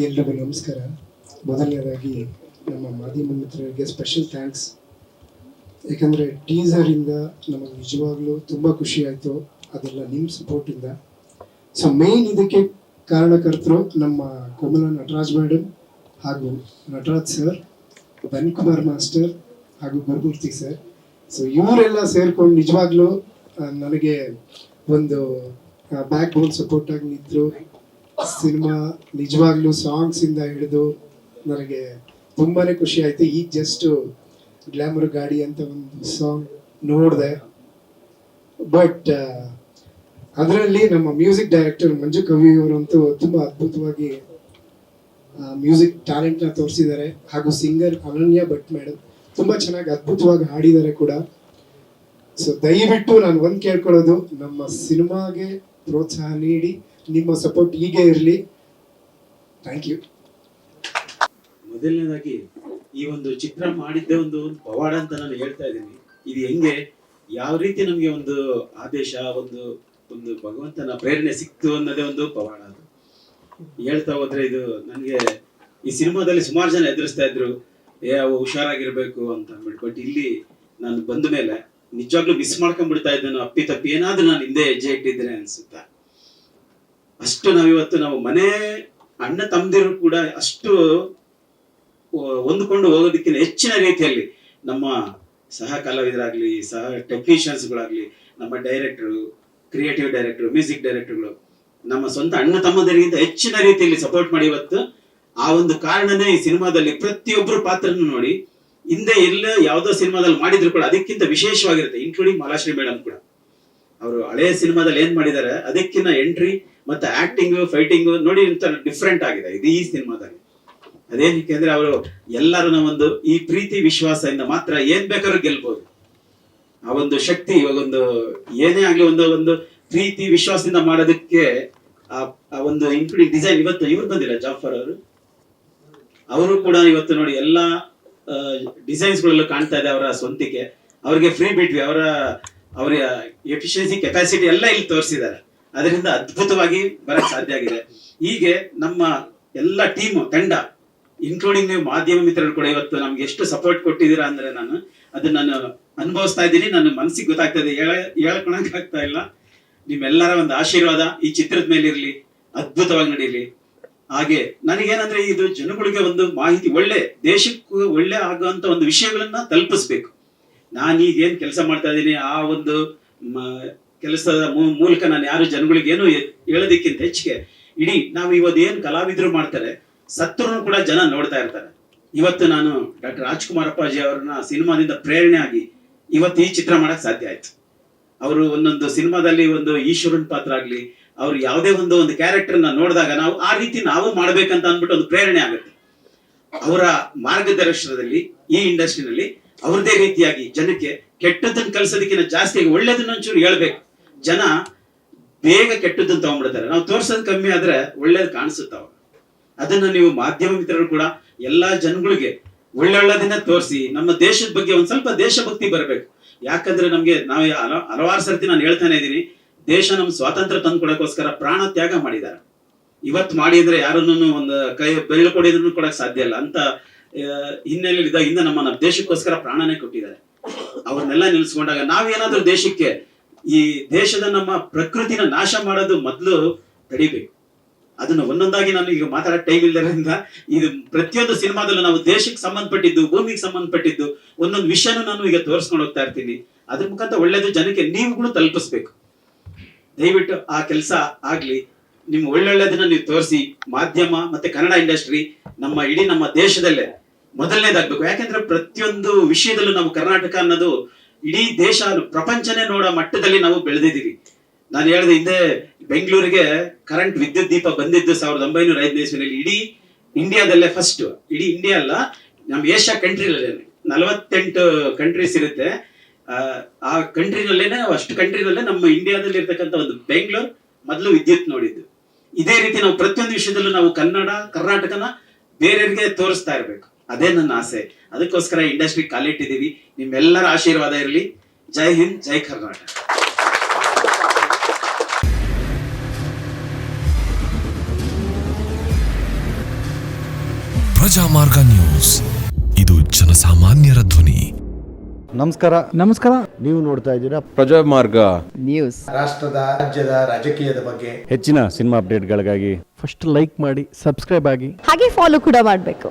ಎಲ್ರಿಗೂ ನಮಸ್ಕಾರ. ಮೊದಲನೇದಾಗಿ ನಮ್ಮ ಮಾಧ್ಯಮ ಮಿತ್ರರಿಗೆ ಸ್ಪೆಷಲ್ ಥ್ಯಾಂಕ್ಸ್. ಯಾಕಂದರೆ ಟೀಸರಿಂದ ನಮಗೆ ನಿಜವಾಗ್ಲೂ ತುಂಬ ಖುಷಿ ಆಯಿತು, ಅದೆಲ್ಲ ನಿಮ್ಮ ಸಪೋರ್ಟಿಂದ. ಸೊ ಮೇನ್ ಇದಕ್ಕೆ ಕಾರಣಕರ್ತರು ನಮ್ಮ ಕೋಮಲ ನಟರಾಜ್ ಮೇಡಮ್ ಹಾಗೂ ನಟರಾಜ್ ಸರ್, ಬನ್ ಕುಮಾರ್ ಮಾಸ್ಟರ್ ಹಾಗೂ ಗುರುಮೂರ್ತಿ ಸರ್. ಸೊ ಇವರೆಲ್ಲ ಸೇರ್ಕೊಂಡು ನಿಜವಾಗ್ಲೂ ನನಗೆ ಒಂದು ಬ್ಯಾಕ್ ಬೋನ್ ಸಪೋರ್ಟಾಗಿ ನಿಂತರು. ಸಿನಿಮಾ ನಿಜವಾಗ್ಲೂ ಸಾಂಗ್ಸಿಂದ ಹಿಡಿದು ನನಗೆ ತುಂಬಾ ಖುಷಿ ಆಯಿತು. ಈಗ ಜಸ್ಟ್ ಗ್ಲಾಮರ್ ಗಾಡಿ ಅಂತ ಒಂದು ಸಾಂಗ್ ನೋಡಿದೆ, ಬಟ್ ಅದರಲ್ಲಿ ನಮ್ಮ ಮ್ಯೂಸಿಕ್ ಡೈರೆಕ್ಟರ್ ಮಂಜು ಕವಿ ಅವರಂತೂ ತುಂಬ ಅದ್ಭುತವಾಗಿ ಮ್ಯೂಸಿಕ್ ಟ್ಯಾಲೆಂಟ್ನ ತೋರಿಸಿದ್ದಾರೆ. ಹಾಗೂ ಸಿಂಗರ್ ಅನನ್ಯ ಭಟ್ ಮೇಡಮ್ ತುಂಬ ಚೆನ್ನಾಗಿ ಅದ್ಭುತವಾಗಿ ಹಾಡಿದ್ದಾರೆ ಕೂಡ. ಸೊ ದಯವಿಟ್ಟು ನಾನು ಒಂದು ಕೇಳ್ಕೊಳ್ಳೋದು, ನಮ್ಮ ಸಿನಿಮಾಗೆ ಪ್ರೋತ್ಸಾಹ ನೀಡಿ, ನಿಮ್ಮ ಸಪೋರ್ಟ್ ಹೀಗೆ ಇರಲಿ. Thank you. ಮೊದಲನೇದಾಗಿ ಈ ಒಂದು ಚಿತ್ರ ಮಾಡಿದ್ದೆ ಒಂದು ಪವಾಡ ಅಂತ ನಾನು ಹೇಳ್ತಾ ಇದ್ದೀನಿ. ಇದು ಹೆಂಗೆ, ಯಾವ ರೀತಿ ನಮಗೆ ಒಂದು ಆದೇಶ, ಒಂದು ಒಂದು ಭಗವಂತನ ಪ್ರೇರಣೆ ಸಿಕ್ತು ಅನ್ನೋದೇ ಒಂದು ಪವಾಡ. ಅದು ಹೇಳ್ತಾ ಹೋದ್ರೆ ಇದು ನನಗೆ ಈ ಸಿನಿಮಾದಲ್ಲಿ ಸುಮಾರು ಜನ ಎದುರಿಸ್ತಾ ಇದ್ರು, ಅವು ಹುಷಾರಾಗಿರ್ಬೇಕು ಅಂತ ಅಂದ್ಬಿಟ್ಟು. ಬಟ್ ಇಲ್ಲಿ ನಾನು ಬಂದ ಮೇಲೆ ನಿಜವಾಗ್ಲೂ ಮಿಸ್ ಮಾಡ್ಕೊಂಡ್ಬಿಡ್ತಾ ಇದ್ದೇನೆ. ಅಪ್ಪಿ ತಪ್ಪಿ ಏನಾದ್ರೂ ನಾನು ಹಿಂದೆ ಹೆಜ್ಜೆ ಇಟ್ಟಿದ್ರೆ ಅನ್ಸುತ್ತಾ. ಅಷ್ಟು ನಾವು ಮನೆ ಅಣ್ಣ ತಮ್ಮದಿರು ಕೂಡ ಅಷ್ಟು ಹೊಂದ್ಕೊಂಡು ಹೋಗೋದಕ್ಕಿಂತ ಹೆಚ್ಚಿನ ರೀತಿಯಲ್ಲಿ ನಮ್ಮ ಸಹ ಕಲಾವಿದರಾಗ್ಲಿ, ಸಹ ಟೆಕ್ನಿಷಿಯನ್ಸ್ಗಳಾಗ್ಲಿ, ನಮ್ಮ ಡೈರೆಕ್ಟರ್, ಕ್ರಿಯೇಟಿವ್ ಡೈರೆಕ್ಟರ್, ಮ್ಯೂಸಿಕ್ ಡೈರೆಕ್ಟರ್ಗಳು ನಮ್ಮ ಸ್ವಂತ ಅಣ್ಣ ತಮ್ಮದರಿಗಿಂತ ಹೆಚ್ಚಿನ ರೀತಿಯಲ್ಲಿ ಸಪೋರ್ಟ್ ಮಾಡಿ ಇವತ್ತು ಆ ಒಂದು ಕಾರಣನೇ ಈ ಸಿನಿಮಾದಲ್ಲಿ ಪ್ರತಿಯೊಬ್ಬರು ಪಾತ್ರನು ನೋಡಿ ಹಿಂದೆ ಎಲ್ಲ ಯಾವ್ದೋ ಸಿನಿಮಾದಲ್ಲಿ ಮಾಡಿದ್ರು ಕೂಡ ಅದಕ್ಕಿಂತ ವಿಶೇಷವಾಗಿರುತ್ತೆ. ಇನ್ಕ್ಲೂಡಿಂಗ್ ಮಾಲಾಶ್ರೀ ಮೇಡಮ್ ಕೂಡ ಅವರು ಹಳೆಯ ಸಿನಿಮಾದಲ್ಲಿ ಏನ್ ಮಾಡಿದ್ದಾರೆ ಅದಕ್ಕಿಂತ ಎಂಟ್ರಿ ಮತ್ತೆ ಆಕ್ಟಿಂಗ್, ಫೈಟಿಂಗ್ ನೋಡಿ ಡಿಫ್ರೆಂಟ್ ಆಗಿದೆ ಇದು ಈ ಸಿನಿಮಾದಲ್ಲಿ. ಅದೇನಕ್ಕೆ ಅಂದ್ರೆ ಅವರು ಎಲ್ಲರೂ ಒಂದು ಈ ಪ್ರೀತಿ ವಿಶ್ವಾಸದಿಂದ ಮಾತ್ರ ಏನ್ ಬೇಕಾದ್ರೂ ಗೆಲ್ಬಹುದು. ಆ ಒಂದು ಶಕ್ತಿ ಇವಾಗ ಒಂದು ಏನೇ ಆಗ್ಲಿ ಒಂದು ಪ್ರೀತಿ ವಿಶ್ವಾಸದಿಂದ ಮಾಡೋದಕ್ಕೆ ಆ ಒಂದು ಇನ್ಕ್ಲೂಡಿಂಗ್ ಡಿಸೈನ್. ಇವತ್ತು ಇವ್ರು ಬಂದಿಲ್ಲ ಜಾಫರ್ ಅವರು ಕೂಡ ಇವತ್ತು ನೋಡಿ ಎಲ್ಲಾ ಡಿಸೈನ್ಸ್ ಗಳೆಲ್ಲ ಕಾಣ್ತಾ ಇದೆ ಅವರ ಸ್ವಂತಿಕೆ. ಅವ್ರಿಗೆ ಫ್ರೀ ಬಿಟ್ವಿ, ಅವರ ಎಫಿಷಿಯನ್ಸಿ, ಕೆಪಾಸಿಟಿ ಎಲ್ಲ ಇಲ್ಲಿ ತೋರಿಸಿದ್ದಾರೆ. ಅದರಿಂದ ಅದ್ಭುತವಾಗಿ ಬರಕ್ ಸಾಧ್ಯ ಆಗಿದೆ. ಹೀಗೆ ನಮ್ಮ ಎಲ್ಲ ಟೀಮ್ ತಂಡ ಇನ್ಕ್ಲೂಡಿಂಗ್ ನೀವು ಮಾಧ್ಯಮ ಮಿತ್ರರು ಕೂಡ ಇವತ್ತು ನಮ್ಗೆ ಎಷ್ಟು ಸಪೋರ್ಟ್ ಕೊಟ್ಟಿದ್ದೀರಾ ಅಂದ್ರೆ ಅದನ್ನ ನಾನು ಅನುಭವಿಸ್ತಾ ಇದ್ದೀನಿ. ನನ್ನ ಮನಸ್ಸಿಗೆ ಗೊತ್ತಾಗ್ತಾ ಇದೆ, ಹೇಳ್ಕೊಳಕ್ ಆಗ್ತಾ ಇಲ್ಲ. ನಿಮ್ಮೆಲ್ಲರ ಒಂದು ಆಶೀರ್ವಾದ ಈ ಚಿತ್ರದ ಮೇಲೆ ಇರ್ಲಿ, ಅದ್ಭುತವಾಗಿ ನಡೀಲಿ. ಹಾಗೆ ನನಗೇನಂದ್ರೆ ಇದು ಜನಗಳಿಗೆ ಒಂದು ಮಾಹಿತಿ, ಒಳ್ಳೆ ದೇಶಕ್ಕೂ ಒಳ್ಳೆ ಆಗುವಂತ ಒಂದು ವಿಷಯಗಳನ್ನ ತಲುಪಿಸ್ಬೇಕು. ನಾನೀಗ ಏನ್ ಕೆಲಸ ಮಾಡ್ತಾ ಇದ್ದೀನಿ ಆ ಒಂದು ಕೆಲಸದ ಮೂಲಕ ನಾನು ಯಾರು ಜನಗಳಿಗೆ ಏನು ಹೇಳೋದಕ್ಕಿಂತ ಹೆಚ್ಚಿಗೆ ಇಡೀ ನಾವು ಇವತ್ತು ಏನ್ ಕಲಾವಿದರು ಮಾಡ್ತಾರೆ ಸತ್ರು ಕೂಡ ಜನ ನೋಡ್ತಾ ಇರ್ತಾರೆ. ಇವತ್ತು ನಾನು ಡಾಕ್ಟರ್ ರಾಜ್ಕುಮಾರ್ ಅಪ್ಪಾಜಿ ಅವ್ರನ್ನ ಸಿನಿಮಾದಿಂದ ಪ್ರೇರಣೆ ಆಗಿ ಇವತ್ತು ಈ ಚಿತ್ರ ಮಾಡಕ್ ಸಾಧ್ಯ ಆಯ್ತು. ಅವರು ಒಂದೊಂದು ಸಿನಿಮಾದಲ್ಲಿ ಒಂದು ಈಶ್ವರನ್ ಪಾತ್ರ ಆಗ್ಲಿ, ಅವ್ರು ಯಾವುದೇ ಒಂದು ಕ್ಯಾರೆಕ್ಟರ್ ನ ನೋಡಿದಾಗ ನಾವು ಆ ರೀತಿ ನಾವು ಮಾಡ್ಬೇಕಂತ ಅಂದ್ಬಿಟ್ಟು ಒಂದು ಪ್ರೇರಣೆ ಆಗುತ್ತೆ. ಅವರ ಮಾರ್ಗದರ್ಶನದಲ್ಲಿ ಈ ಇಂಡಸ್ಟ್ರಿನಲ್ಲಿ ಅವ್ರದೇ ರೀತಿಯಾಗಿ ಜನಕ್ಕೆ ಕೆಟ್ಟದನ್ನ ಕಲ್ಸೋದಕ್ಕಿಂತ ಜಾಸ್ತಿ ಒಳ್ಳೇದನ್ನ ಒಂಚೂರು ಹೇಳ್ಬೇಕು. ಜನ ಬೇಗ ಕೆಟ್ಟದನ್ನ ತಗೊಂಡ್ಬಿಡ್ತಾರೆ. ನಾವು ತೋರ್ಸೋದ್ ಕಮ್ಮಿ ಆದ್ರೆ ಒಳ್ಳೇದು ಕಾಣಿಸುತ್ತಾವ. ಅದನ್ನ ನೀವು ಮಾಧ್ಯಮ ಮಿತ್ರರು ಕೂಡ ಎಲ್ಲಾ ಜನಗಳಿಗೆ ಒಳ್ಳೊಳ್ಳದನ್ನ ತೋರಿಸಿ ನಮ್ಮ ದೇಶದ ಬಗ್ಗೆ ಒಂದ್ ಸ್ವಲ್ಪ ದೇಶಭಕ್ತಿ ಬರಬೇಕು. ಯಾಕಂದ್ರೆ ನಮ್ಗೆ ನಾವು ಹಲವಾರು ಸರ್ತಿ ನಾನು ಹೇಳ್ತಾನೆ ಇದ್ದೀನಿ, ದೇಶ ನಮ್ ಸ್ವಾತಂತ್ರ್ಯ ತಂದು ಕೊಡಕ್ಕೋಸ್ಕರ ಪ್ರಾಣ ತ್ಯಾಗ ಮಾಡಿದ್ದಾರೆ. ಇವತ್ತು ಮಾಡಿದ್ರೆ ಯಾರನ್ನು ಒಂದು ಕೈ ಬೆರಳು ಕೊಡಿದ್ರು ಕೊಡಕ್ ಸಾಧ್ಯ ಇಲ್ಲ ಅಂತ ಹಿನ್ನೆಲೆಯಲ್ಲಿ ಇದ್ದಾಗ ನಮ್ಮ ದೇಶಕ್ಕೋಸ್ಕರ ಪ್ರಾಣನೇ ಕೊಟ್ಟಿದ್ದಾರೆ. ಅವ್ರನ್ನೆಲ್ಲ ನಿಲ್ಸ್ಕೊಂಡಾಗ ನಾವೇನಾದ್ರೂ ದೇಶಕ್ಕೆ ಈ ದೇಶದ ನಮ್ಮ ಪ್ರಕೃತಿನ ನಾಶ ಮಾಡೋದು ಮೊದಲು ತಡಿಬೇಕು. ಅದನ್ನ ಒಂದೊಂದಾಗಿ ನಾನು ಈಗ ಮಾತಾಡೋ ಟೈಮ್ ಇಲ್ಲದ್ರಿಂದ ಇದು ಪ್ರತಿಯೊಂದು ಸಿನಿಮಾದಲ್ಲೂ ನಾವು ದೇಶಕ್ಕೆ ಸಂಬಂಧಪಟ್ಟಿದ್ದು, ಭೂಮಿಗೆ ಸಂಬಂಧಪಟ್ಟಿದ್ದು ಒಂದೊಂದು ವಿಷಯನೂ ನಾನು ಈಗ ತೋರಿಸ್ಕೊಂಡು ಹೋಗ್ತಾ ಇರ್ತೀನಿ. ಅದ್ರ ಮುಖಾಂತರ ಒಳ್ಳೇದು ಜನಕ್ಕೆ ನೀವುಗಳು ತಲುಪಿಸ್ಬೇಕು. ದಯವಿಟ್ಟು ಆ ಕೆಲಸ ಆಗ್ಲಿ. ನಿಮ್ ಒಳ್ಳೊಳ್ಳೆದನ್ನ ನೀವು ತೋರಿಸಿ ಮಾಧ್ಯಮ ಮತ್ತೆ ಕನ್ನಡ ಇಂಡಸ್ಟ್ರಿ ನಮ್ಮ ದೇಶದಲ್ಲೇ ಮೊದಲನೇದಾಗ್ಬೇಕು. ಯಾಕೆಂದ್ರೆ ಪ್ರತಿಯೊಂದು ವಿಷಯದಲ್ಲೂ ನಾವು ಕರ್ನಾಟಕ ಅನ್ನೋದು ಇಡೀ ದೇಶ, ಪ್ರಪಂಚನೇ ನೋಡೋ ಮಟ್ಟದಲ್ಲಿ ನಾವು ಬೆಳೆದಿದ್ದೀವಿ. ನಾನು ಹೇಳಿದೆ ಹಿಂದೆ ಬೆಂಗಳೂರಿಗೆ ಕರೆಂಟ್ ವಿದ್ಯುತ್ ದೀಪ ಬಂದಿದ್ದು 1905 ಇಸ್ವಿನಲ್ಲಿ. ಇಡೀ ಇಂಡಿಯಾದಲ್ಲೇ ಫಸ್ಟ್, ಇಡೀ ಇಂಡಿಯಾ ಅಲ್ಲ ನಮ್ಮ ಏಷ್ಯಾ ಕಂಟ್ರಿನಲ್ಲೇ 48 ಕಂಟ್ರೀಸ್ ಇರುತ್ತೆ. ಆ ಕಂಟ್ರಿನಲ್ಲೇನೆ, ಅಷ್ಟು ಕಂಟ್ರಿನಲ್ಲೇ ನಮ್ಮ ಇಂಡಿಯಾದಲ್ಲಿ ಇರ್ತಕ್ಕಂಥ ಒಂದು ಬೆಂಗಳೂರು ಮೊದಲು ವಿದ್ಯುತ್ ನೋಡಿದ್ದು. ಇದೇ ರೀತಿ ನಾವು ಪ್ರತಿಯೊಂದು ವಿಷಯದಲ್ಲೂ ನಾವು ಕರ್ನಾಟಕನ ಬೇರೆಯವರಿಗೆ ತೋರಿಸ್ತಾ ಇರ್ಬೇಕು. ಅದೇ ನನ್ನ ಆಸೆ. ಅದಕ್ಕೋಸ್ಕರ ಇಂಡಸ್ಟ್ರಿ ಕಾಲಿಟ್ಟಿದ್ದೀವಿ. ನಿಮ್ಮೆಲ್ಲರ ಆಶೀರ್ವಾದ ಇರಲಿ. ಜೈ ಹಿಂದ್, ಜೈ ಕರ್ನಾಟಕ. ಪ್ರಜಾಮಾರ್ಗ ನ್ಯೂಸ್, ಇದು ಜನಸಾಮಾನ್ಯರ ಧ್ವನಿ. ನಮಸ್ಕಾರ. ನೀವು ನೋಡ್ತಾ ಇದ್ದೀರಾ ಪ್ರಜಾಮಾರ್ಗ ನ್ಯೂಸ್. ರಾಷ್ಟ್ರದ ರಾಜ್ಯದ ರಾಜಕೀಯದ ಬಗ್ಗೆ ಹೆಚ್ಚಿನ ಸಿನಿಮಾ ಅಪ್ಡೇಟ್ಗಳಿಗಾಗಿ ಫಸ್ಟ್ ಲೈಕ್ ಮಾಡಿ, ಸಬ್ಸ್ಕ್ರೈಬ್ ಆಗಿ, ಹಾಗೆ ಫಾಲೋ ಕೂಡ ಮಾಡಬೇಕು.